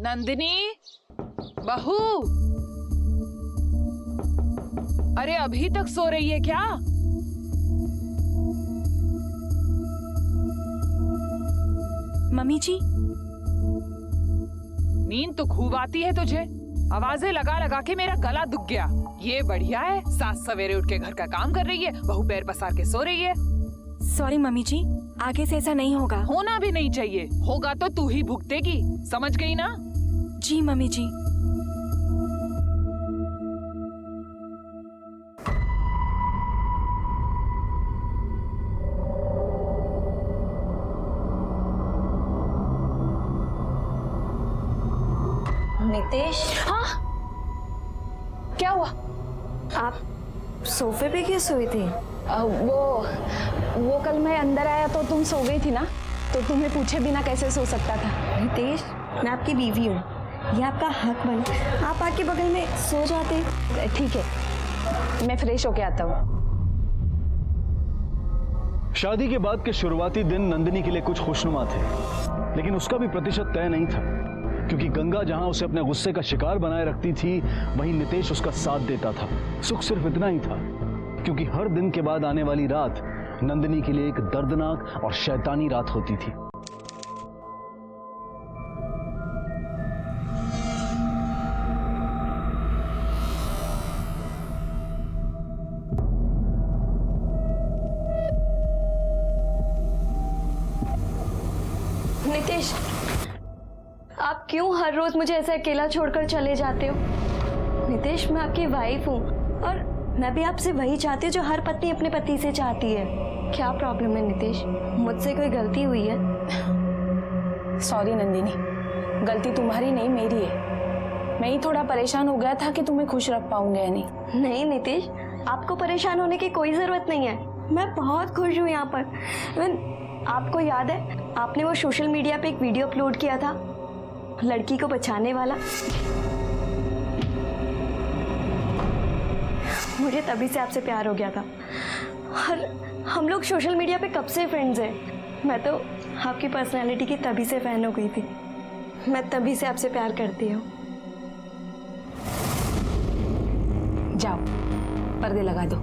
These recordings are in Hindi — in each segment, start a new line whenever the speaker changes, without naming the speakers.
नंदिनी, बहू, अरे अभी तक सो रही है क्या?
मम्मी जी,
नींद तो खूब आती है तुझे। आवाजें लगा लगा के मेरा गला दुख गया। ये बढ़िया है, सास सवेरे उठ के घर का काम कर रही है, बहू पैर पसार के सो रही है।
सॉरी मम्मी जी, आगे से ऐसा नहीं होगा।
होना भी नहीं चाहिए, होगा तो तू ही भुगतेगी, समझ गई ना?
जी मम्मी जी।
नितेश,
हाँ, क्या हुआ?
आप सोफे पे क्यों सोई थी?
वो कल मैं अंदर आया तो तुम सो गई थी ना, तो तुम्हें पूछे बिना कैसे सो सकता था।
नितेश, मैं आपकी बीवी हूँ, ये आपका हक बन, आप आके बगल में सो जाते।
ठीक है, मैं फ्रेश होके आता हूँ।
शादी के बाद के शुरुआती दिन नंदिनी के लिए कुछ खुशनुमा थे, लेकिन उसका भी प्रतिशत तय नहीं था, क्योंकि गंगा जहां उसे अपने गुस्से का शिकार बनाए रखती थी, वहीं नितेश उसका साथ देता था। सुख सिर्फ इतना ही था, क्योंकि हर दिन के बाद आने वाली रात नंदिनी के लिए एक दर्दनाक और शैतानी रात होती थी।
नितेश, आप क्यों हर रोज मुझे ऐसे अकेला छोड़कर चले जाते हो? नितेश, मैं आपकी वाइफ हूँ और मैं भी आपसे वही चाहती हूँ जो हर पत्नी अपने पति से चाहती है। क्या प्रॉब्लम है नितेश? मुझसे कोई गलती हुई है?
सॉरी नंदिनी, गलती तुम्हारी नहीं मेरी है। मैं ही थोड़ा परेशान हो गया था कि तुम्हें खुश रख पाऊंगा या नहीं।
नहीं नितेश, आपको परेशान होने की कोई जरूरत नहीं है, मैं बहुत खुश हूँ यहाँ पर। आपको याद है, आपने वो सोशल मीडिया पे एक वीडियो अपलोड किया था लड़की को बचाने वाला? मुझे तभी से आपसे प्यार हो गया था और हम लोग सोशल मीडिया पे कब से फ्रेंड्स हैं। मैं तो आपकी पर्सनालिटी की तभी से फैन हो गई थी, मैं तभी से आपसे प्यार करती हूँ।
जाओ, पर्दे लगा दो।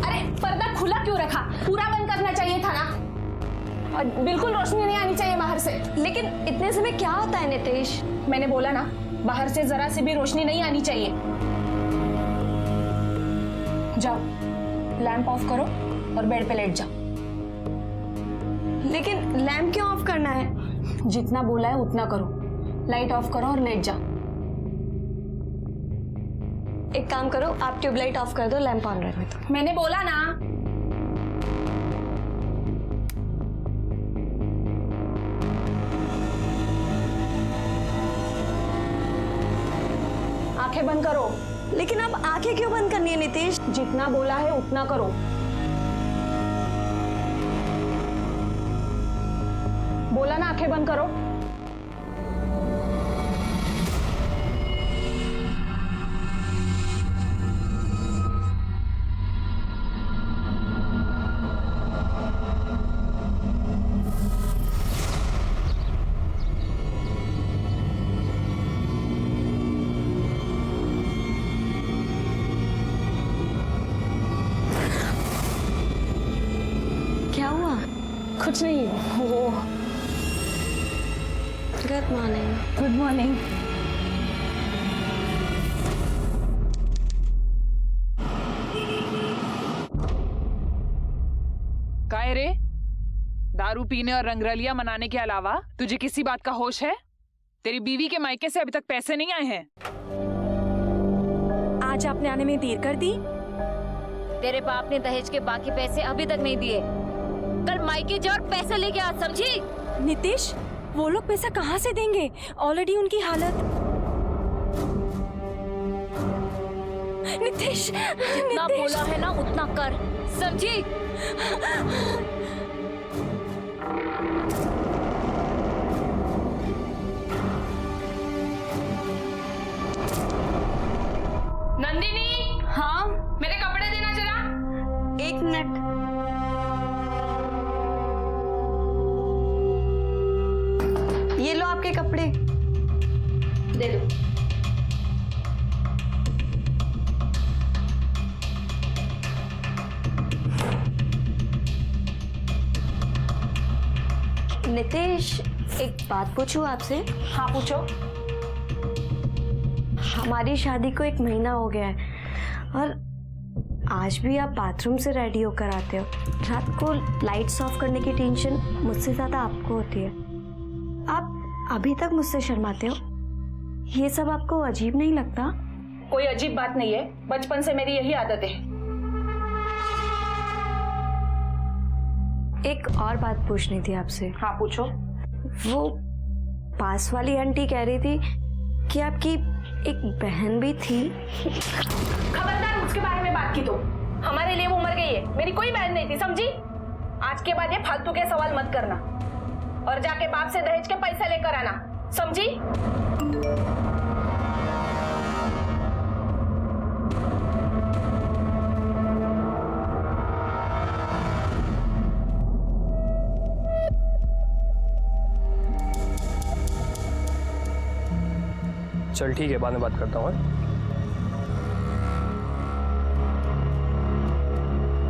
अरे पर्दा खुला क्यों रखा? पूरा बंद करना चाहिए था ना, और बिल्कुल रोशनी नहीं आनी चाहिए बाहर से।
लेकिन इतने समय क्या होता है नितेश?
मैंने बोला ना, बाहर से जरा से भी रोशनी नहीं आनी चाहिए। जाओ, लैंप ऑफ करो और बेड पे लेट जाओ।
लेकिन लैंप क्यों ऑफ करना है?
जितना बोला है उतना करो, लाइट ऑफ करो और लेट जाओ।
एक काम करो, आप ट्यूबलाइट ऑफ कर दो, लैंप ऑन रहने दो।
मैंने बोला ना। आंखें बंद करो।
लेकिन अब आंखें क्यों बंद करनी है नितेश?
जितना बोला है उतना करो। बोला ना आंखें बंद करो।
क्या हुआ?
कुछ नहीं, वो
गुड मॉर्निंग।
Good morning.
काय रे, दारू पीने और रंगरलिया मनाने के अलावा तुझे किसी बात का होश है? तेरी बीवी के मायके से अभी तक पैसे नहीं आए हैं।
आज आपने आने में देर कर दी।
तेरे बाप ने दहेज के बाकी पैसे अभी तक नहीं दिए। कल मायके जा और पैसे लेके आ, समझी?
नितेश, वो लोग पैसा कहाँ से देंगे? ऑलरेडी उनकी हालत। नितेश,
जितना बोला है ना उतना कर, समझी?
नंदिनी,
हाँ,
मेरे कपड़े देना जरा।
एक मिनट। दे दो। नितेश, एक बात पूछूं आपसे?
हाँ पूछो।
हमारी शादी को 1 महीना हो गया है और आज भी आप बाथरूम से रेडी होकर आते हो। रात को लाइट्स ऑफ करने की टेंशन मुझसे ज्यादा आपको होती है। आप अभी तक मुझसे शर्माते हो। ये सब आपको अजीब नहीं लगता?
कोई अजीब बात नहीं है, बचपन से मेरी यही आदत है।
एक और बात पूछनी थी आपसे।
हाँ पूछो।
वो पास वाली आंटी कह रही थी कि आपकी एक बहन भी थी।
खबरदार उसके बारे में बात की तो। हमारे लिए वो मर गई है, मेरी कोई बहन नहीं थी, समझी? आज के बाद ये फालतू के सवाल मत करना और जाके बाप से दहेज के पैसे लेकर आना, समझी?
चल ठीक है, बाद में बात करता हूँ।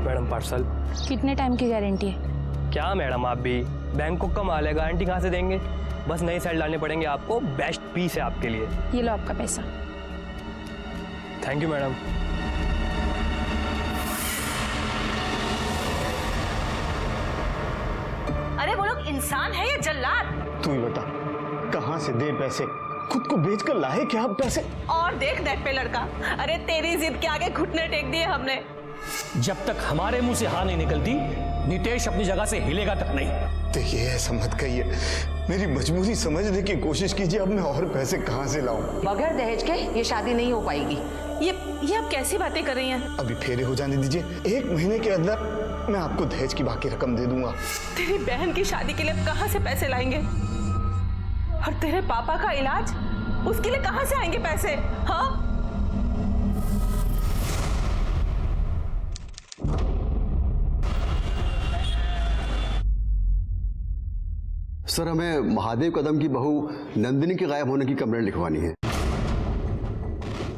Madam parcel.
कितने टाइम की गारंटी है?
क्या मैडम, आप भी बैंक को कमाल है, गारंटी कहाँ से देंगे? बस नई साइड लाने पड़ेंगे आपको, बेस्ट पीस है आपके लिए।
ये लो आपका पैसा।
Thank you madam.
अरे वो लोग इंसान है या जल्लाद?
तू ही बता, कहाँ से दे पैसे? खुद को बेचकर लाए क्या आप पैसे?
और देख नेट पे लड़का, अरे तेरी जिद के आगे घुटने टेक दिए हमने।
जब तक हमारे मुंह से हाँ नहीं निकलती, नितेश अपनी जगह से हिलेगा तक नहीं।
देखिए ऐसा मत कहिए, मेरी मजबूरी समझने की कोशिश कीजिए। अब मैं और पैसे कहाँ से लाऊं?
बगैर दहेज के ये शादी नहीं हो पाएगी। ये आप कैसी बातें कर रही हैं?
अभी फेरे हो जाने दीजिए, 1 महीने के अंदर मैं आपको दहेज की बाकी रकम दे दूंगा।
तेरी बहन की शादी के लिए कहाँ से पैसे लाएंगे? और तेरे पापा का इलाज, उसके लिए कहाँ से आएंगे पैसे? हाँ,
सर, हमें महादेव कदम की बहू नंदिनी के गायब होने की कंप्लेंट लिखवानी है।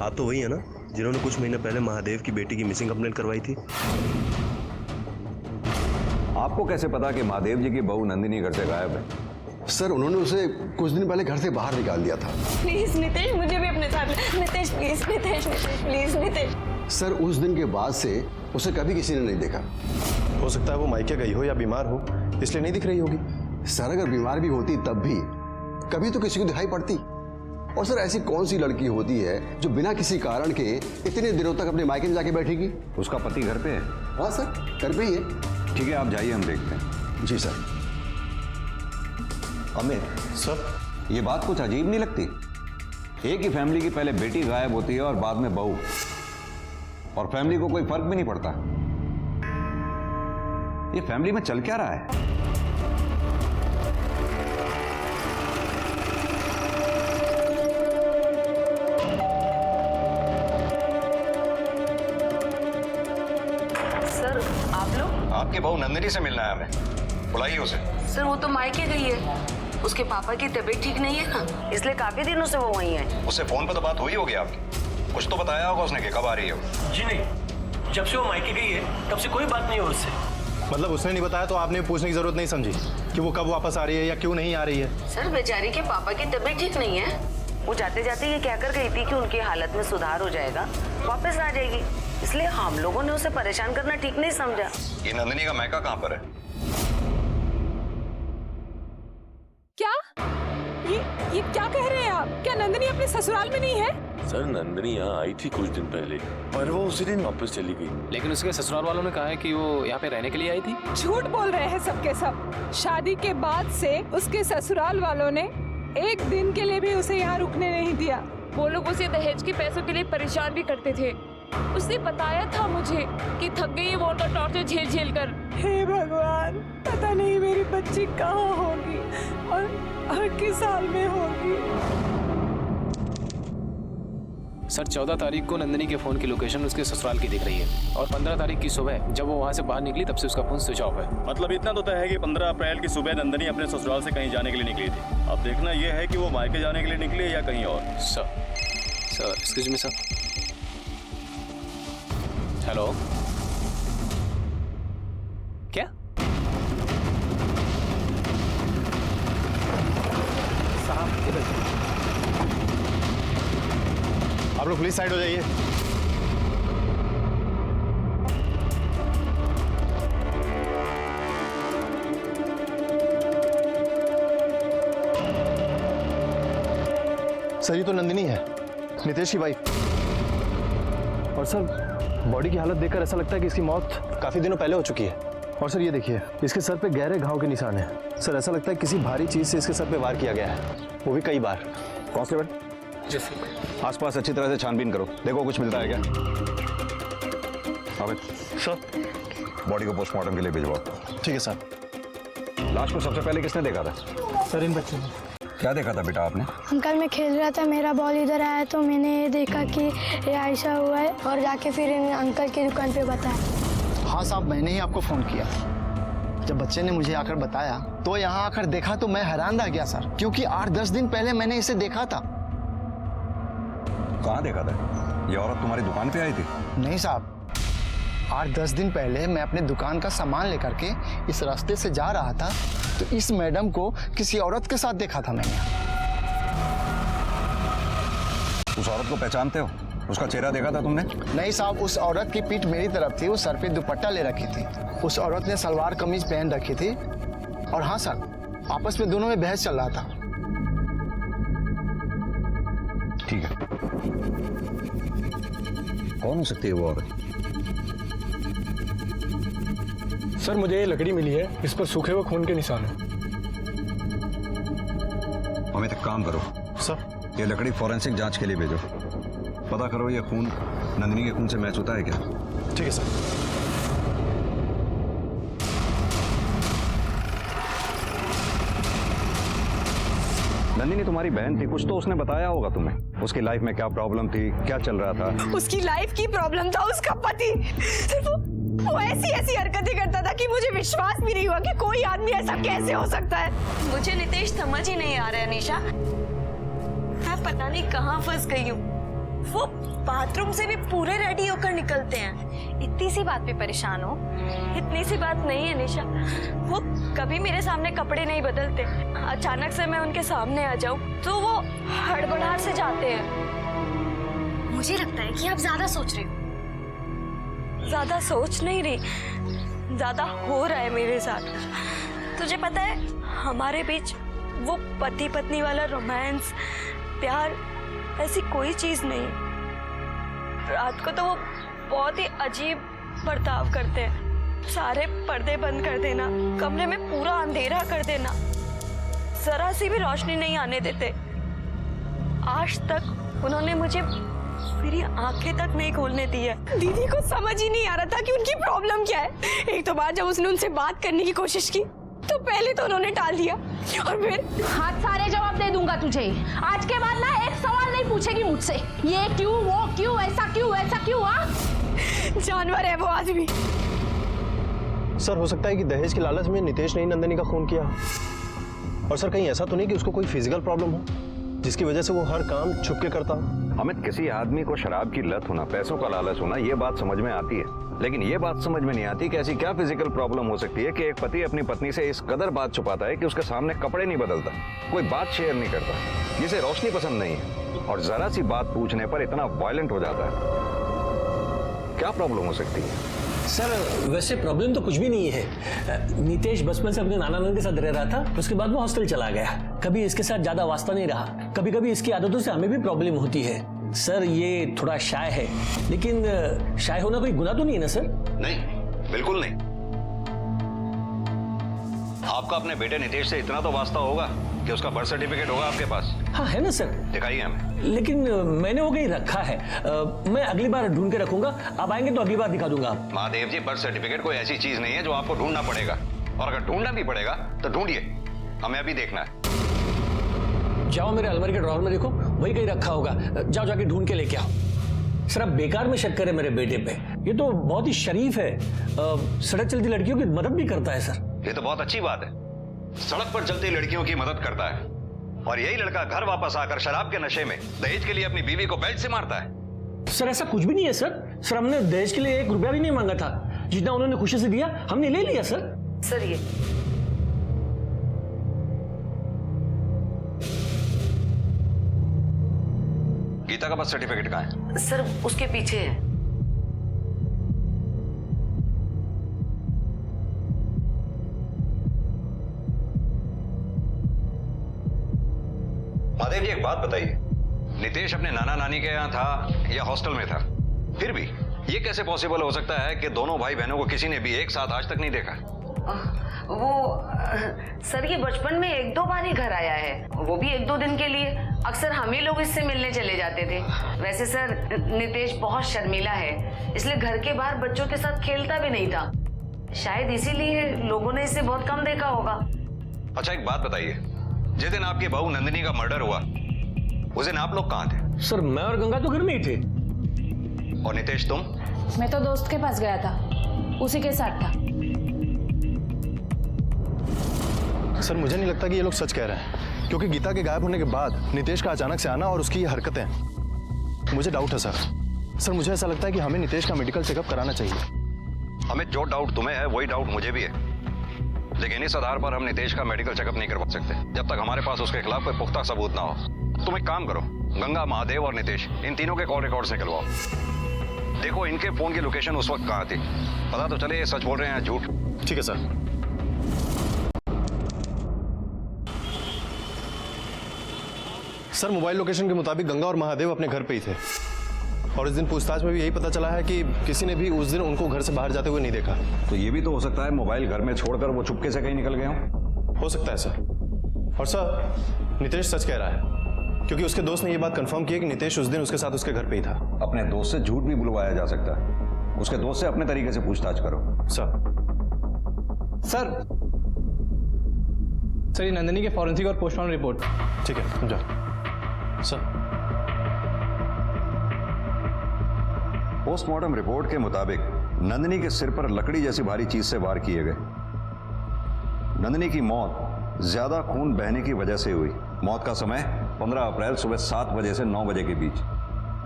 आप तो वही है ना जिन्होंने कुछ महीने पहले महादेव की बेटी की मिसिंग कंप्लेंट करवाई थी?
आपको कैसे पता कि महादेव जी की बहू नंदिनी घर से गायब है?
सर, उन्होंने उसे कुछ दिन पहले घर से बाहर निकाल दिया था।
प्लीज नितेश, मुझे भी अपने साथ ले। Nitesh please, Nitesh please, Nitesh.
Sir, उस दिन के बाद से उसे कभी किसी ने नहीं देखा।
हो सकता है वो मायके गई हो या बीमार हो, इसलिए नहीं दिख रही होगी।
सर, अगर बीमार भी होती तब भी कभी तो किसी को दिखाई पड़ती। और सर, ऐसी कौन सी लड़की होती है जो बिना किसी कारण के इतने दिनों तक अपने मायके में जाके बैठेगी?
उसका पति घर पे है?
हाँ सर, घर पे ही है।
ठीक है, आप जाइए, हम देखते हैं।
जी सर।
अमित सर,
ये बात कुछ अजीब नहीं लगती? एक ही फैमिली की पहले बेटी गायब होती है और बाद में बहू, और फैमिली को कोई फर्क भी नहीं पड़ता। ये फैमिली में चल क्या रहा है?
सर आप लोग?
आपकी बहू नंदिनी से मिलना है हमें, बुलाइए उसे।
सर वो तो मायके गई है, उसके पापा की तबीयत ठीक नहीं है ना, इसलिए काफी दिनों से वो वहीं है।
उससे फोन पर तो बात हुई होगी आपकी, कुछ तो बताया होगा उसने कि कब आ रही हो।
जी नहीं, जब से वो मायके गई है तब से कोई बात नहीं हो उससे।
मतलब उसने नहीं बताया तो आपने पूछने की जरूरत नहीं समझी कि वो कब वापस आ रही है या क्यों नहीं आ रही है?
सर बेचारी के पापा की तबीयत ठीक नहीं है, वो जाते जाते ये कहकर गई थी कि उनकी हालत में सुधार हो जाएगा, वापस आ जाएगी, इसलिए हम लोगों ने उसे परेशान करना ठीक नहीं समझा।
ये नंदिनी का मायका कहाँ पर है?
क्या? ये क्या कह रहे हैं आप? क्या नंदिनी अपने ससुराल में नहीं है?
सर, नंदिनी यहाँ आई थी कुछ दिन पहले और वो उसी दिन वापस चली गई।
लेकिन उसके ससुराल वालों ने कहा है कि वो यहाँ पे रहने के लिए आई थी।
झूठ बोल रहे हैं सबके सब। शादी के बाद से उसके ससुराल वालों ने एक दिन के लिए भी उसे यहाँ रुकने नहीं दिया।
वो लोग उसे दहेज के पैसों के लिए परेशान भी करते थे। उसने बताया था मुझे कि थक गई है वो उनका टॉर्चर झेल झेल कर।
हे भगवान, पता नहीं मेरी बच्ची कहाँ होगी और किस हाल में होगी।
सर 14 तारीख को नंदिनी के फ़ोन की लोकेशन उसके ससुराल की दिख रही है और 15 तारीख की सुबह जब वो वहाँ से बाहर निकली तब से उसका फ़ोन स्विच ऑफ है।
मतलब इतना तो तय है कि 15 अप्रैल की सुबह नंदिनी अपने ससुराल से कहीं जाने के लिए निकली थी। अब देखना यह है कि वो मायके जाने के लिए निकली या कहीं और।
Sir excuse me sir. Hello, क्या
आप लोग पुलिस साइड हो जाइए।
सर ये तो नंदिनी है, नितेश की वाइफ। और सर बॉडी की हालत देखकर ऐसा लगता है कि इसकी मौत काफी दिनों पहले हो चुकी है। और सर ये देखिए, इसके सर पे गहरे घाव के निशान हैं। सर ऐसा लगता है किसी भारी चीज से इसके सर पे वार किया गया है, वो भी कई बार।
कांस्टेबल, आसपास अच्छी तरह से छानबीन करो, देखो कुछ मिलता है क्या। अबे
सर,
बॉडी को पोस्टमार्टम के लिए भिजवाओ।
ठीक है सर।
लाश को सबसे पहले किसने देखा था?
सर इन बच्चों ने।
क्या देखा था बेटा आपने?
अंकल मैं खेल रहा था, मेरा बॉल इधर आया तो मैंने ये देखा कि ये ऐसा हुआ है और जाके फिर इन अंकल की दुकान पे बताया।
हाँ साहब, मैंने ही आपको फोन किया। जब बच्चे ने मुझे आकर बताया तो यहाँ आकर देखा तो मैं हैरान रह गया सर, क्योंकि 8-10 दिन पहले मैंने इसे देखा था।
कहाँ देखा था? ये औरत तुम्हारी दुकान पे आई थी?
नहीं साहब, 8-10 दिन पहले मैं अपने दुकान का सामान लेकर के इस रास्ते से जा रहा था तो इस मैडम को किसी औरत के साथ देखा था मैंने।
उस औरत को पहचानते हो? उसका चेहरा देखा था तुमने?
नहीं साहब, उस औरत की पीठ मेरी तरफ थी, वो सर पे दुपट्टा ले रखी थी। उस औरत ने सलवार कमीज पहन रखी थी। और हाँ सर, आपस में दोनों में बहस चल रहा था।
ठीक है, कौन हो सकती है वो औरत?
सर मुझे ये लकड़ी मिली है, इस पर सूखे हुए खून के निशान हैं।
हमें एक काम करो
सर,
ये लकड़ी फॉरेंसिक जांच के लिए भेजो। पता करो ये खून नंदिनी के खून से मैच होता है क्या।
ठीक है सर।
नंदिनी तुम्हारी बहन थी, कुछ तो उसने बताया होगा तुम्हें। उसकी लाइफ में क्या प्रॉब्लम थी, क्या चल रहा था?
उसकी लाइफ की प्रॉब्लम था उसका पति। सिर्फ वो ऐसी हरकतें करता था कि मुझे विश्वास भी नहीं हुआ कि कोई आदमी ऐसा कैसे हो सकता है। मुझे नितेश समझ ही नहीं आ रहा है निशा, मैं पता नहीं कहाँ फंस गई हूँ। वो बाथरूम से भी पूरे रेडी होकर निकलते हैं। इतनी सी बात पे परेशान हो? इतनी सी बात नहीं है निशा, वो कभी मेरे सामने कपड़े नहीं बदलते। अचानक से मैं उनके सामने आ जाऊं तो वो हड़बड़ाहट से जाते हैं। मुझे लगता है कि आप ज्यादा सोच रही हो। ज्यादा सोच नहीं रही, ज्यादा हो रहा है मेरे साथ। तुझे पता है हमारे बीच वो पति पत्नी वाला रोमांस, प्यार, ऐसी कोई चीज नहीं। रात को तो वो बहुत ही अजीब बर्ताव करते हैं। सारे पर्दे बंद कर देना, कमरे में पूरा अंधेरा कर देना, जरा सी भी रोशनी नहीं आने देते। आज तक उन्होंने मुझे मेरी आंखें तक नहीं खोलने दी है। दीदी को समझ ही नहीं आ रहा था कि उनकी प्रॉब्लम क्या है। एक तो बार जब उसने उनसे बात करने की कोशिश की तो पहले तो उन्होंने टाल दिया और फिर
हाथ सारे जवाब दे दूंगा तुझे। आज के बाद ना एक सवाल नहीं पूछेगी मुझसे, ये क्यों, वो क्यों, ऐसा क्यों, वैसा क्यों।
जानवर है वो आदमी।
सर हो सकता है कि दहेज के लालच में नितेश ने नंदिनी का खून किया। और सर कहीं ऐसा तो नहीं कि उसको कोई फिजिकल प्रॉब्लम हो जिसकी वजह से वो हर काम छुप के करता हो?
अमित, किसी आदमी को शराब की लत होना, पैसों का लालच होना, ये बात समझ में आती है, लेकिन ये बात समझ में नहीं आती कि ऐसी क्या फिजिकल प्रॉब्लम हो सकती है कि एक पति अपनी पत्नी से इस कदर बात छुपाता है कि उसके सामने कपड़े नहीं बदलता, कोई बात शेयर नहीं करता, जिसे रोशनी पसंद नहीं है, और जरा सी बात पूछने पर इतना वायलेंट हो जाता है। क्या प्रॉब्लम हो सकती है?
सर वैसे प्रॉब्लम तो कुछ भी नहीं है। नितेश बचपन से अपने नाना नानी के साथ रह रहा था, उसके बाद वो हॉस्टल चला गया। कभी इसके साथ ज्यादा वास्ता नहीं रहा। कभी कभी इसकी आदतों से हमें भी प्रॉब्लम होती है। सर ये थोड़ा शाय है, लेकिन शाय होना कोई गुनाह तो नहीं है ना सर?
नहीं, बिल्कुल नहीं। आपका अपने बेटे नितेश से इतना तो वास्ता होगा कि उसका बर्थ सर्टिफिकेट होगा आपके पास?
हाँ है ना सर।
दिखाइए हमें।
लेकिन मैंने वो कहीं रखा है, मैं अगली बार ढूंढ के रखूंगा। आप आएंगे तो अगली बार दिखा दूंगा।
महादेव जी, बर्थ सर्टिफिकेट कोई ऐसी चीज नहीं है जो आपको ढूंढना पड़ेगा, और अगर ढूंढना भी पड़ेगा तो ढूंढिए, हमें अभी देखना है।
जाओ मेरे अलमारी के ड्रॉर में देखो, वही कहीं रखा होगा, जाओ जाके ढूंढ के लेके आओ। सर आप बेकार में शक करें मेरे बेटे पे, ये तो बहुत ही शरीफ है, सड़क चलती लड़कियों की मदद भी करता है सर।
ये तो बहुत अच्छी बात है, सड़क पर चलती लड़कियों की मदद करता है, और यही लड़का घर वापस आकर शराब के नशे में दहेज के लिए अपनी बीवी को बेल्ट से मारता है।
सर ऐसा कुछ भी नहीं है सर हमने दहेज के लिए 1 रुपया भी नहीं मांगा था, जितना उन्होंने खुशी से दिया हमने ले लिया सर।
सर ये
गीता का बर्थ सर्टिफिकेट कहाँ है?
सर उसके पीछे है।
महादेव जी एक बात बताइए, नितेश अपने नाना नानी के यहाँ था या हॉस्टल में था? फिर भी ये कैसे पॉसिबल हो सकता है कि दोनों भाई बहनों को किसी ने भी एक साथ आज तक नहीं देखा?
सर ये बचपन में 1-2 बार ही घर आया है, वो भी 1-2 दिन के लिए। अक्सर हम ही लोग इससे मिलने चले जाते थे। वैसे सर नितेश बहुत शर्मीला है, इसलिए घर के बाहर बच्चों के साथ खेलता भी नहीं था, शायद इसीलिए लोगों ने इसे बहुत कम देखा होगा।
अच्छा एक बात बताइए, जिस दिन आपकी बहू नंदिनी का मर्डर हुआ उस दिन आप लोग कहाँ थे?
सर मैं और गंगा तो घर में ही थे।
और नितेश तुम?
मैं तो दोस्त के पास गया था, उसी के साथ था।
सर मुझे नहीं लगता कि ये लोग सच कह रहे हैं, क्योंकि गीता के गायब होने के बाद नितेश का अचानक से आना और उसकी ये हरकतें, मुझे डाउट है सर मुझे ऐसा लगता है कि हमें नितेश का मेडिकल चेकअप कराना चाहिए।
हमें जो डाउट तुम्हें है वही डाउट मुझे भी है, लेकिन इस आधार पर हम नितेश का मेडिकल चेकअप नहीं करवा सकते जब तक हमारे पास उसके खिलाफ कोई पुख्ता सबूत ना हो। तुम एक काम करो, गंगा, महादेव और नितेश इन तीनों के कॉल रिकॉर्ड्स निकलवाओ, देखो इनके फोन की लोकेशन उस वक्त कहाँ थी, पता तो चले ये सच बोल रहे हैं या झूठ।
ठीक है सर। सर मोबाइल लोकेशन के मुताबिक गंगा और महादेव अपने घर पे ही थे, और इस दिन पूछताछ में भी यही पता चला है कि किसी ने भी उस दिन उनको घर से बाहर जाते हुए नहीं देखा।
तो ये भी तो हो सकता है मोबाइल घर में छोड़कर वो चुपके से कहीं निकल गए हों।
हो सकता है सर। और सर नितेश सच कह रहा है, क्योंकि उसके दोस्त ने ये बात कंफर्म की है कि नितेश उस दिन उसके साथ उसके घर पे ही था।
अपने दोस्त से झूठ भी बुलवाया जा सकता है, उसके दोस्त से अपने तरीके से पूछताछ करो।
सर ये नंदिनी के फॉरेंसिक और पोस्टमार्टम रिपोर्ट।
ठीक है समझा सर।
पोस्टमार्टम रिपोर्ट के मुताबिक नंदिनी के सिर पर लकड़ी जैसी भारी चीज से वार किए गए। नंदिनी की मौत ज्यादा खून बहने की वजह से हुई। मौत का समय 15 अप्रैल सुबह 7 बजे से 9 बजे के बीच।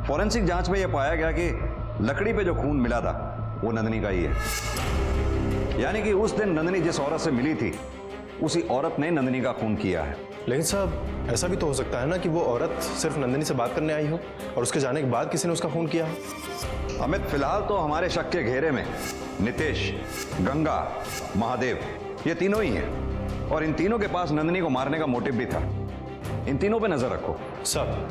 फॉरेंसिक जांच में यह पाया गया कि लकड़ी पे जो खून मिला था वो नंदिनी का ही है, यानी कि उस दिन नंदिनी जिस औरत से मिली थी उसी औरत ने नंदिनी का खून किया है।
लेकिन साहब ऐसा भी तो हो सकता है ना कि वो औरत सिर्फ नंदिनी से बात करने आई हो और उसके जाने के बाद किसी ने उसका खून किया हो।
अमित फिलहाल तो हमारे शक के घेरे में नितेश, गंगा, महादेव ये तीनों ही हैं, और इन तीनों के पास नंदिनी को मारने का मोटिव भी था। इन तीनों पे नजर रखो
सब।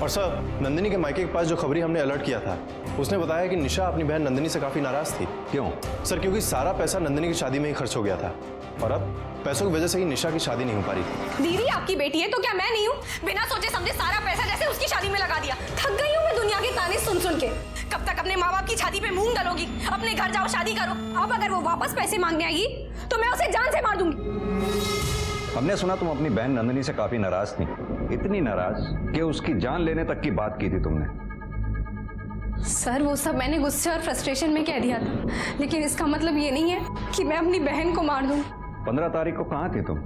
और सर नंदिनी के मायके के पास जो खबरी हमने अलर्ट किया था उसने बताया कि निशा अपनी बहन नंदिनी से काफी नाराज थी।
क्यों?
सर क्योंकि सारा पैसा नंदिनी की शादी में ही खर्च हो गया था, और अब पैसों की वजह से ही निशा की शादी नहीं हो पा रही थी।
दीदी आपकी बेटी है तो क्या मैं नहीं हूँ? बिना सोचे समझे सारा पैसा जैसे उसकी शादी में लगा दिया। थक गई हूँ मैं दुनिया के ताने सुन सुन के। कब तक अपने माँ बाप की छाती पे मूंग डालोगी? अपने घर जाओ शादी करो। अब अगर वो वापस पैसे मांगने आएगी तो मैं उसे जान से मार दूंगी।
हमने सुना तुम अपनी बहन नंदिनी से काफी नाराज थी, इतनी नाराज कि उसकी जान लेने तक की बात की थी तुमने।
सर वो सब मैंने गुस्से और फ्रस्ट्रेशन में कह दिया था, लेकिन इसका मतलब ये नहीं है कि मैं अपनी बहन को मार दूं।
15 तारीख को कहाँ थी तुम?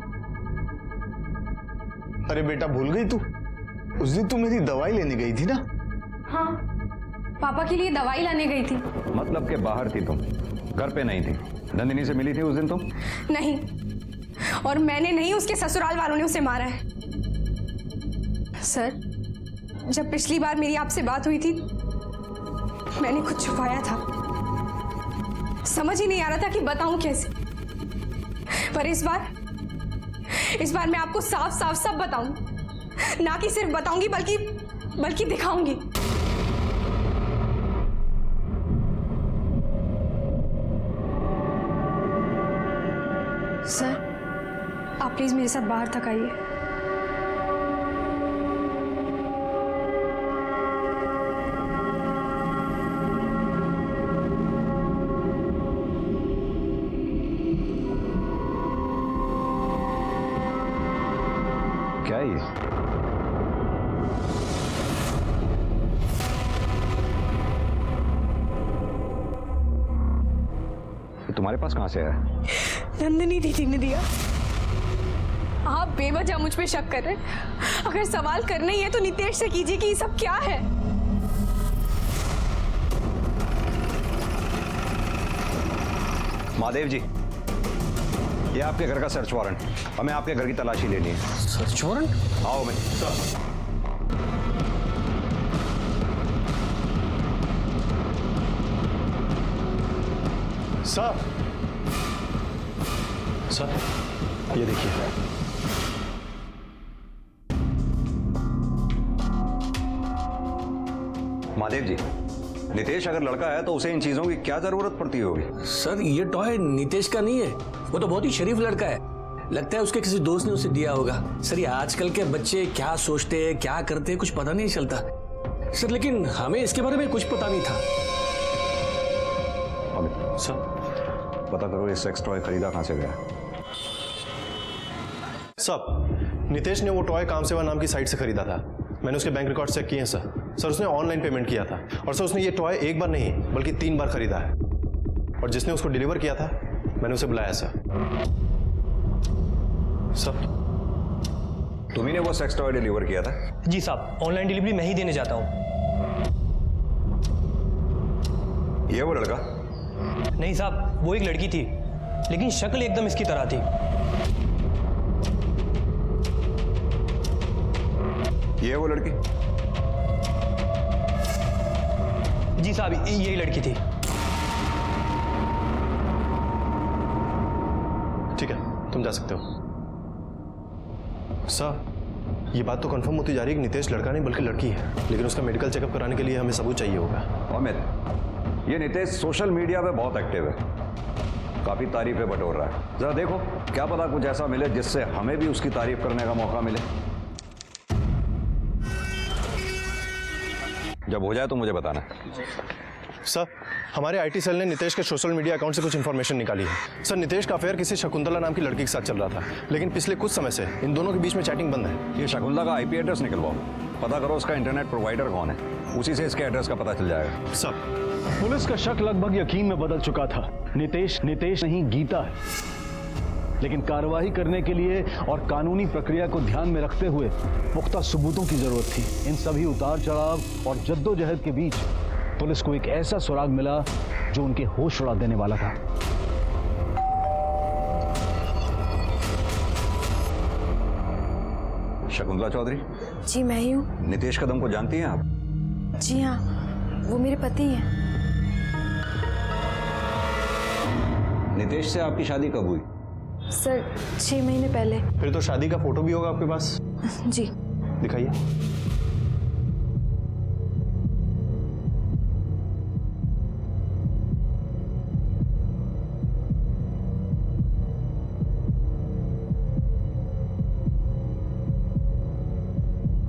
अरे बेटा भूल गई तू? उस दिन तू मेरी दवाई लेने गई थी ना?
हाँ पापा के लिए दवाई लाने गई थी।
मतलब के बाहर थी तुम, घर पे नहीं थी। नंदिनी से मिली थी उस दिन तुम?
नहीं, और मैंने नहीं, उसके ससुराल वालों ने उसे मारा है। सर जब पिछली बार मेरी आपसे बात हुई थी मैंने कुछ छुपाया था, समझ ही नहीं आ रहा था कि बताऊं कैसे, पर इस बार मैं आपको साफ साफ सब बताऊं, ना कि सिर्फ बताऊंगी बल्कि दिखाऊंगी। सर आप प्लीज मेरे साथ बाहर तक आइए।
क्या है ये? तुम्हारे पास कहाँ से आया?
नंदिनी दीदी ने दिया। आप बेवजह मुझ पे शक कर रहे हैं। अगर सवाल करना ही है तो नितेश से कीजिए कि ये सब क्या है।
महादेव जी, ये आपके घर का सर्च वारंट। हमें आपके घर की तलाशी लेनी है।
Search warrant?
आओ मैं।
सर, ये देखिए।
महादेव जी, नितेश अगर लड़का है तो उसे इन चीजों की क्या जरूरत पड़ती होगी?
सर, ये टॉय नितेश का नहीं है। वो तो बहुत ही शरीफ लड़का है। लगता है उसके किसी दोस्त ने उसे दिया होगा। सर, ये आजकल के बच्चे क्या सोचते हैं, क्या करते हैं, कुछ पता नहीं चलता। सर, लेकिन हमें इसके बारे में कुछ पता नहीं था।
अमित,
सर,
पता करो ये सेक्स टॉय खरीदा कहाँ से गया?
सब नितेश ने वो टॉय कामसेवा नाम की साइट से खरीदा था। मैंने उसके बैंक रिकॉर्ड चेक किए हैं सर। सर, उसने ऑनलाइन पेमेंट किया था। और सर, उसने ये टॉय एक बार नहीं बल्कि 3 बार खरीदा है। और जिसने उसको डिलीवर किया था मैंने उसे बुलाया सर। सर,
तुम्ही ने वो सेक्स टॉय डिलीवर किया था?
जी साहब, ऑनलाइन डिलीवरी मैं ही देने जाता हूँ।
ये वो लड़का?
नहीं साहब, वो एक लड़की थी, लेकिन शक्ल एकदम इसकी तरह थी।
ये वो लड़की?
जी साहब, यही लड़की थी।
ठीक है, तुम जा सकते हो। सर, ये बात तो कंफर्म होती जा रही है कि नितेश लड़का नहीं बल्कि लड़की है। लेकिन उसका मेडिकल चेकअप कराने के लिए हमें सबूत चाहिए होगा।
अमित, ये नितेश सोशल मीडिया पे बहुत एक्टिव है, काफी तारीफें बटोर रहा है। जरा देखो, क्या पता कुछ ऐसा मिले जिससे हमें भी उसकी तारीफ करने का मौका मिले। जब हो जाए तो मुझे बताना।
सर, हमारे आईटी सेल ने नितेश के सोशल मीडिया अकाउंट से कुछ इन्फॉर्मेशन निकाली है। सर, नितेश का अफेयर किसी शकुंतला नाम की लड़की के साथ चल रहा था, लेकिन पिछले कुछ समय से इन दोनों के बीच में चैटिंग बंद है।
ये शकुंतला का आईपी एड्रेस निकलवाओ, पता करो उसका इंटरनेट प्रोवाइडर कौन है, उसी से इसके एड्रेस का पता चल जाएगा।
सर,
पुलिस का शक लगभग यकीन में बदल चुका था। नितेश नहीं गीता है। लेकिन कार्रवाई करने के लिए और कानूनी प्रक्रिया को ध्यान में रखते हुए पुख्ता सबूतों की जरूरत थी। इन सभी उतार चढ़ाव और जद्दोजहद के बीच पुलिस को एक ऐसा सुराग मिला जो उनके होश उड़ा देने वाला था।
शकुंतला चौधरी?
जी, मैं ही हूँ।
नितेश कदम को जानती हैं आप?
जी हाँ, वो मेरे पति हैं।
नितेश से आपकी शादी कब हुई?
सर, 6 महीने पहले।
फिर तो शादी का फोटो भी होगा आपके पास?
जी।
दिखाइए।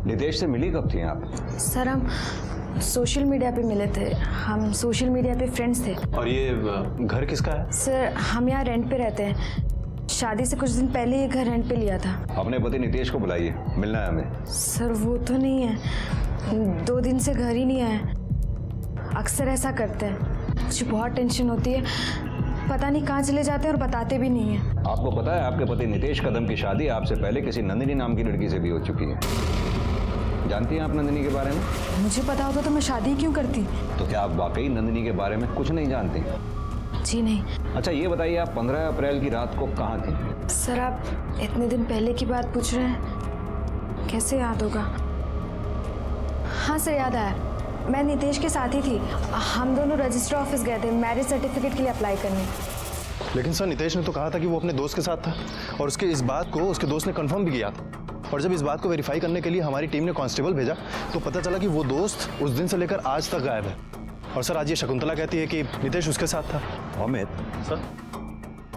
नितेश से मिली कब थी आप?
सर, हम सोशल मीडिया पे मिले थे। हम सोशल मीडिया पे फ्रेंड्स थे।
और ये घर किसका है?
सर, हम यहाँ रेंट पे रहते हैं। शादी से कुछ दिन पहले ये घर रेंट पे लिया था।
अपने पति नितेश को बुलाइए, मिलना है हमें।
सर, वो तो नहीं है, 2 दिन से घर ही नहीं आया। अक्सर ऐसा करते हैं। मुझे बहुत टेंशन होती है, पता नहीं कहाँ चले जाते हैं और बताते भी नहीं है।
आपको पता है आपके पति नितेश कदम की शादी आपसे पहले किसी नंदिनी नाम की लड़की से भी हो चुकी है। जानती हैं आप नंदिनी के बारे में?
मुझे पता होता तो मैं शादी क्यों करती।
तो क्या आप वाकई नंदिनी के बारे में कुछ नहीं जानती?
जी नहीं।
अच्छा, ये बताइए आप 15 अप्रैल की रात को कहाँ थी?
सर, आप इतने दिन पहले की बात पूछ रहे हैं, कैसे याद होगा? हाँ सर, याद आया। मैं नितेश के साथ ही थी। हम दोनों रजिस्टर ऑफिस गए थे मैरिज सर्टिफिकेट के लिए अप्लाई करने।
लेकिन सर, नितेश ने तो कहा था कि वो अपने दोस्त के साथ था, और उसके इस बात को उसके दोस्त ने कंफर्म भी किया था। और जब इस बात को वेरीफाई करने के लिए हमारी टीम ने कांस्टेबल भेजा तो पता चला कि वो दोस्त उस दिन से लेकर आज तक गायब है। और सर, आज ये शकुंतला कहती है कि नितेश उसके साथ था।
अमित
सर,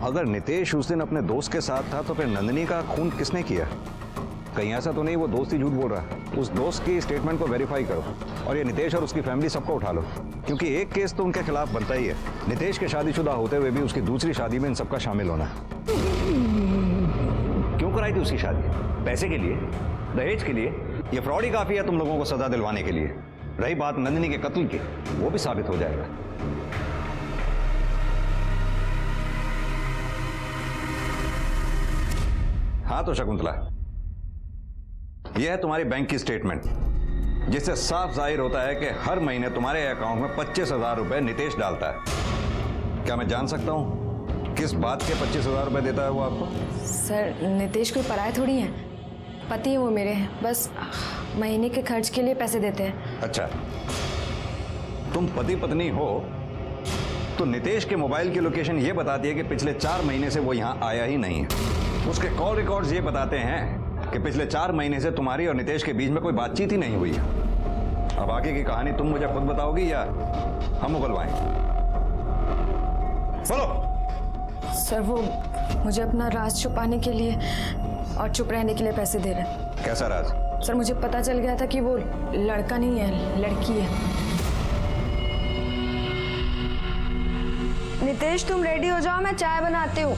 अगर नितेश उस दिन अपने दोस्त के साथ था तो फिर नंदिनी का खून किसने किया? कहीं ऐसा तो नहीं वो दोस्त ही झूठ बोल रहा है? उस दोस्त की स्टेटमेंट को वेरीफाई करो और ये नितेश और उसकी फैमिली सबको उठा लो, क्योंकि एक केस तो उनके खिलाफ बनता ही है। नितेश के शादीशुदा होते हुए भी उसकी दूसरी शादी में इन सबका शामिल होना। क्यों कराई थी उसकी शादी? पैसे के लिए? दहेज के लिए? ये फ्रॉड ही काफी है तुम लोगों को सजा दिलवाने के लिए। रही बात नंदिनी के कत्ल की, वो भी साबित हो जाएगा। हाँ तो शकुंतला, यह है तुम्हारी बैंक की स्टेटमेंट, जिससे साफ जाहिर होता है कि हर महीने तुम्हारे अकाउंट में 25,000 रुपए नितेश डालता है। क्या मैं जान सकता हूं किस बात के 25,000 रुपए देता है वो आपको?
सर नितेश कोई पराया थोड़ी है, पति है वो मेरे, बस महीने के खर्च के लिए पैसे देते हैं।
अच्छा, तुम पति पत्नी हो तो नितेश के मोबाइल की लोकेशन ये बताती है कि पिछले 4 महीने से वो यहाँ आया ही नहीं है। उसके कॉल रिकॉर्ड्स ये बताते हैं कि पिछले 4 महीने से तुम्हारी और नितेश के बीच में कोई बातचीत ही नहीं हुई है। अब आगे की कहानी तुम मुझे खुद बताओगी या हम उगलवाएं? बोलो।
सर वो मुझे अपना राज छुपाने के लिए और चुप रहने के लिए पैसे दे रहे हैं।
कैसा राज?
सर मुझे पता चल गया था कि वो लड़का नहीं है, लड़की है। नितेश तुम रेडी हो जाओ, मैं चाय बनाती हूँ।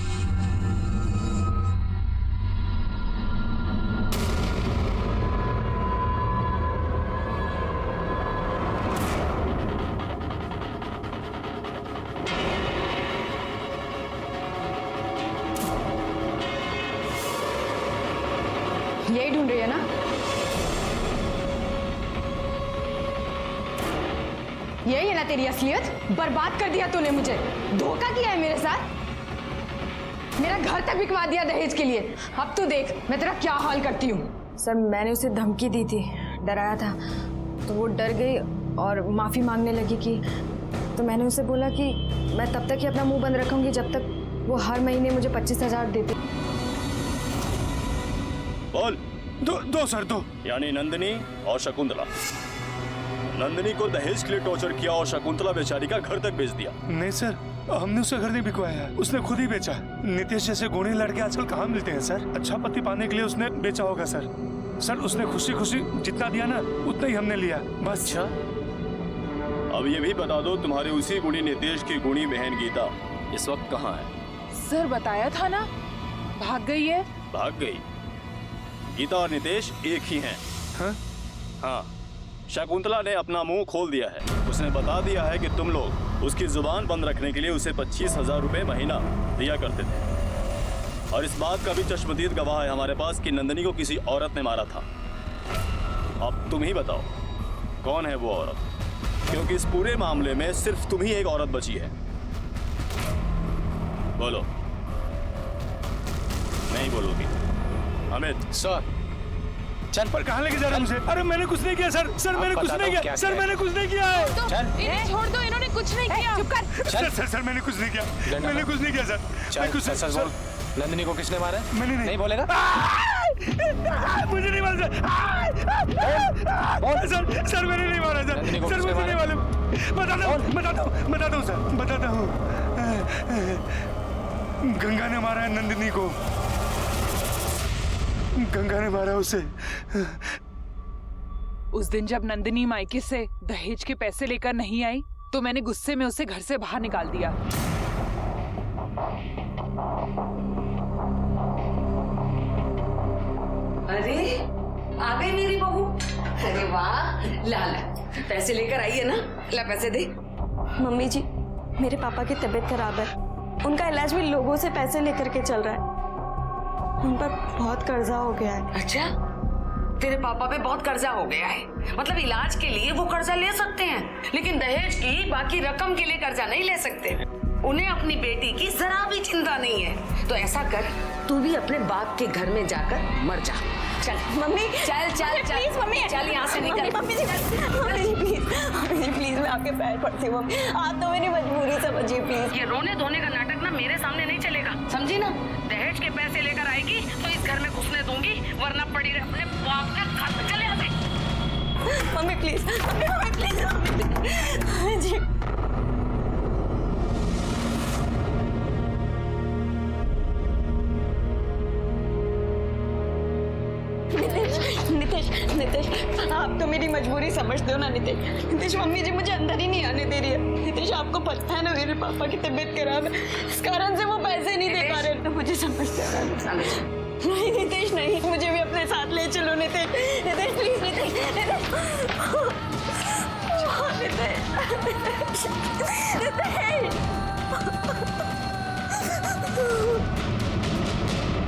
यही ढूंढ रही है ना? यही है ना तेरी असलियत? बर्बाद कर दिया तूने मुझे, धोखा किया है मेरे साथ, मेरा घर तक बिकवा दिया दहेज के लिए। अब तू देख मैं तेरा क्या हाल करती हूँ। सर मैंने उसे धमकी दी थी, डराया था, तो वो डर गई और माफी मांगने लगी कि तो मैंने उसे बोला कि मैं तब तक ही अपना मुंह बंद रखूंगी जब तक वो हर महीने मुझे 25,000 देती।
बोल। दो सर, दो। यानी नंदिनी और शकुंतला। नंदिनी को दहेज के लिए टॉर्चर किया और शकुंतला बेचारी का घर तक बेच दिया।
नहीं सर, हमने उसका घर नहीं बिकवाया, उसने खुद ही बेचा। नितेश जैसे गुणी लड़के आजकल कहाँ मिलते हैं सर? अच्छा पति पाने के लिए उसने बेचा होगा सर। सर उसने खुशी खुशी जितना दिया ना उतना ही हमने लिया, बस।
अच्छा, अब ये भी बता दो तुम्हारे उसी गुणी नितेश की गुणी बहन गीता इस वक्त कहाँ है?
सर बताया था ना, भाग गई है।
भाग गई? गीता और नितेश एक ही हैं। हाँ, शकुंतला ने अपना मुंह खोल दिया है। उसने बता दिया है कि तुम लोग उसकी जुबान बंद रखने के लिए उसे 25,000 रुपए महीना दिया करते थे। और इस बात का भी चश्मदीद गवाह है हमारे पास कि नंदिनी को किसी औरत ने मारा था। अब तुम ही बताओ कौन है वो औरत, क्योंकि इस पूरे मामले में सिर्फ तुम ही एक औरत बची है। बोलो। नहीं बोलोगी? अमित।
सर चल पर कहाँ लेके जा रहे हैं मुझे? अरे मैंने कुछ नहीं किया सर, सर मैंने कुछ नहीं किया, सर मैंने कुछ नहीं किया है।
चल इन्हें छोड़ दो, इन्होंने कुछ नहीं किया। चुप कर।
सर मैंने कुछ नहीं किया, मैंने कुछ नहीं किया सर।
चल सच बोल, नंदिनी को किसने मारा?
मैंने नहीं
बोलेगा?
मुझे नहीं मारा सर। सर मैंने नहीं मारा सर, सर मुझे नहीं मालूम। बताता हूँ सर, बताता हूँ। गंगा ने मारा है नंदिनी को, गंगा ने मारा उसे।
उस दिन जब नंदिनी मायके से दहेज के पैसे लेकर नहीं आई तो मैंने गुस्से में उसे घर से बाहर निकाल दिया।
अरे आ गई मेरी बहू। अरे वाह, ला पैसे लेकर आई है ना, ला पैसे दे।
मम्मी जी मेरे पापा की तबीयत खराब है, उनका इलाज भी लोगों से पैसे लेकर के चल रहा है, उन पर बहुत कर्जा हो गया है।
अच्छा, तेरे पापा पे बहुत कर्जा हो गया है? मतलब इलाज के लिए वो कर्जा ले सकते हैं लेकिन दहेज की बाकी रकम के लिए कर्जा नहीं ले सकते। उन्हें अपनी बेटी की जरा भी चिंता नहीं है। तो ऐसा कर, तू भी अपने बाप के घर में जाकर मर जा। चल
मम्मी,
चल चल चल
प्लीज मम्मी,
चल यहाँ से निकल।
मम्मी जी प्लीज, मैं आपके पैर पड़ती हूँ मम्मी, आप तो मेरी मजबूरी समझिए प्लीज।
ये रोने धोने का नाटक ना मेरे सामने नहीं चलेगा, समझी ना? दहेज के पैसे लेकर आएगी तो इस घर में घुसने दूंगी, वरना पड़ी रहे अपने बाप का घर। चले यहाँ से।
Mummy please, mummy please, mummy ji. Nitesh आप तो मेरी मजबूरी समझते हो ना नितेश। मम्मी जी मुझे अंदर ही नहीं आने दे रही है। नितेश आपको पता है ना मेरे पापा की तबीयत खराब है, इस कारण से वो पैसे नहीं दे पा रहे, तो मुझे समझते हो ना। नहीं नितेश नहीं, मुझे भी अपने साथ ले चलो नितेश प्लीज।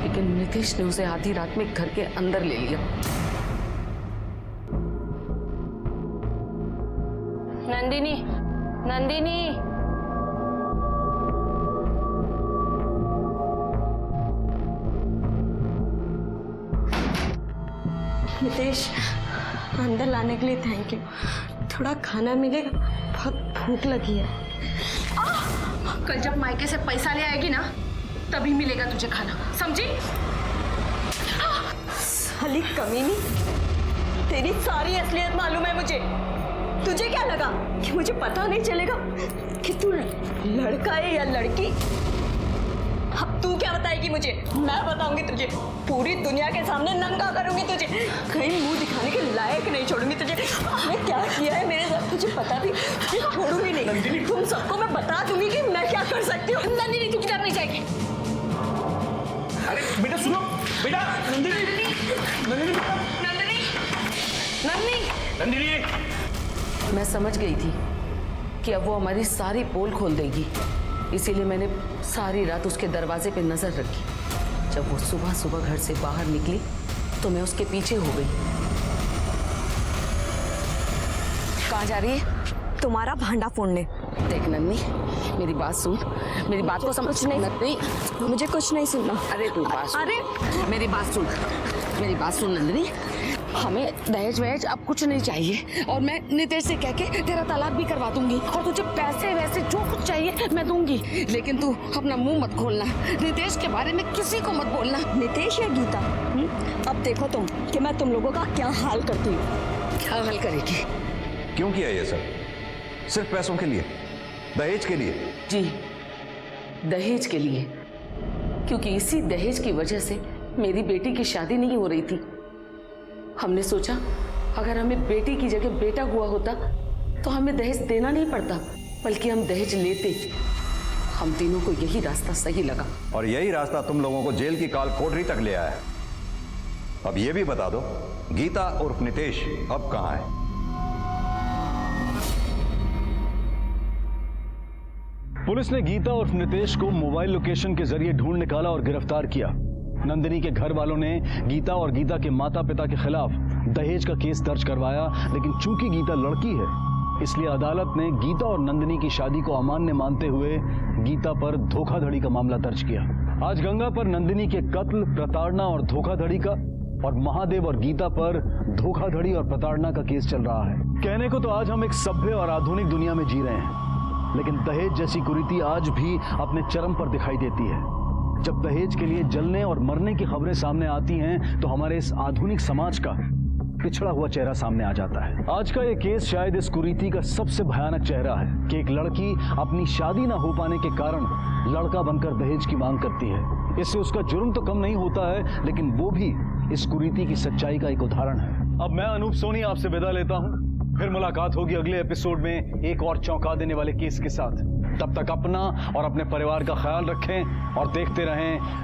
लेकिन नितेश ने उसे आधी रात में घर के अंदर ले लिया।
नंदिनी, नंदिनी,
नितेश, अंदर लाने के लिए थैंक यू। थोड़ा खाना मिलेगा, बहुत भूख लगी है।
कल जब मायके से पैसा ले आएगी ना, तभी मिलेगा तुझे खाना, समझी?
साली कमीनी, तेरी सारी असलियत मालूम है मुझे। तुझे क्या लगा कि मुझे पता नहीं चलेगा कि तू लड़का है या लड़की? अब तू क्या बताएगी मुझे? मैं बताऊंगी तुझे, पूरी दुनिया के सामने नंगा करूंगी तुझे, कहीं मुंह दिखाने के लायक नहीं छोड़ूंगी तुझे। मैं क्या किया है मेरे साथ तुझे पता भी, छोड़ूंगी नहीं। तुम सबको मैं बता दूंगी कि मैं क्या कर सकती हूँ।
नंदिनी, तू किधर नहीं जाएगी?
अरे बेटा सुनो, बेटा नंदिनी, नंदिनी,
नंदिनी, नंदिनी,
नंदिनी।
मैं समझ गई थी कि अब वो हमारी सारी पोल खोल देगी, इसीलिए मैंने सारी रात उसके दरवाजे पे नजर रखी। जब वो सुबह सुबह घर से बाहर निकली तो मैं उसके पीछे हो गई। कहाँ जा रही है?
तुम्हारा भांडा फोड़ने।
देख नन्नी, मेरी बात सुन, मेरी बात को समझ।
कुछ नहीं,
नन्नी,
मुझे कुछ नहीं सुनना।
अरे तू बात सुन।
अरे
मेरी बात सुन, मेरी बात सुन नंदिनी, हमें दहेज वहेज अब कुछ नहीं चाहिए, और मैं नितेश से कह के तेरा तलाक भी करवा दूंगी, और तुझे पैसे वैसे जो कुछ चाहिए मैं दूंगी, लेकिन तू अपना मुंह मत खोलना, नितेश के बारे में किसी को मत बोलना।
नितेश या गीता, अब देखो तुम कि मैं तुम लोगों का क्या हाल करती हूँ।
क्या हाल करेगी?
क्यों किया ये सब? सिर्फ पैसों के लिए, दहेज के लिए?
जी, दहेज के लिए, क्योंकि इसी दहेज की वजह से मेरी बेटी की शादी नहीं हो रही थी। हमने सोचा अगर हमें बेटी की जगह बेटा हुआ होता तो हमें दहेज देना नहीं पड़ता, बल्कि हम दहेज लेते। हम तीनों को यही रास्ता सही लगा,
और यही रास्ता तुम लोगों को जेल की काल कोठरी तक ले आया। अब ये भी बता दो, गीता उर्फ नितेश अब कहां है?
पुलिस ने गीता उर्फ नितेश को मोबाइल लोकेशन के जरिए ढूंढ निकाला और गिरफ्तार किया। नंदिनी के घर वालों ने गीता और गीता के माता पिता के खिलाफ दहेज का केस दर्ज करवाया, लेकिन चूंकि गीता लड़की है इसलिए अदालत ने गीता और नंदिनी की शादी को अमान्य मानते हुए गीता पर धोखाधड़ी का मामला दर्ज किया। आज गंगा पर नंदिनी के कत्ल, प्रताड़ना और धोखाधड़ी का, और महादेव और गीता पर धोखाधड़ी और प्रताड़ना का केस चल रहा है। कहने को तो आज हम एक सभ्य और आधुनिक दुनिया में जी रहे हैं, लेकिन दहेज जैसी कुरीति आज भी अपने चरम पर दिखाई देती है। जब दहेज के लिए जलने और मरने की खबरें सामने आती हैं तो हमारे इस आधुनिक समाज का पिछड़ा हुआ चेहरा सामने आ जाता है। आज का ये केस शायद इस कुरीति का सबसे भयानक चेहरा है कि एक लड़की अपनी शादी ना हो पाने के कारण लड़का बनकर दहेज की मांग करती है। इससे उसका जुर्म तो कम नहीं होता है, लेकिन वो भी इस कुरीति की सच्चाई का एक उदाहरण है। अब मैं अनूप सोनी आपसे विदा लेता हूँ। फिर मुलाकात होगी अगले एपिसोड में एक और चौंका देने वाले केस के साथ। तब तक अपना और अपने परिवार का ख्याल रखें और देखते रहें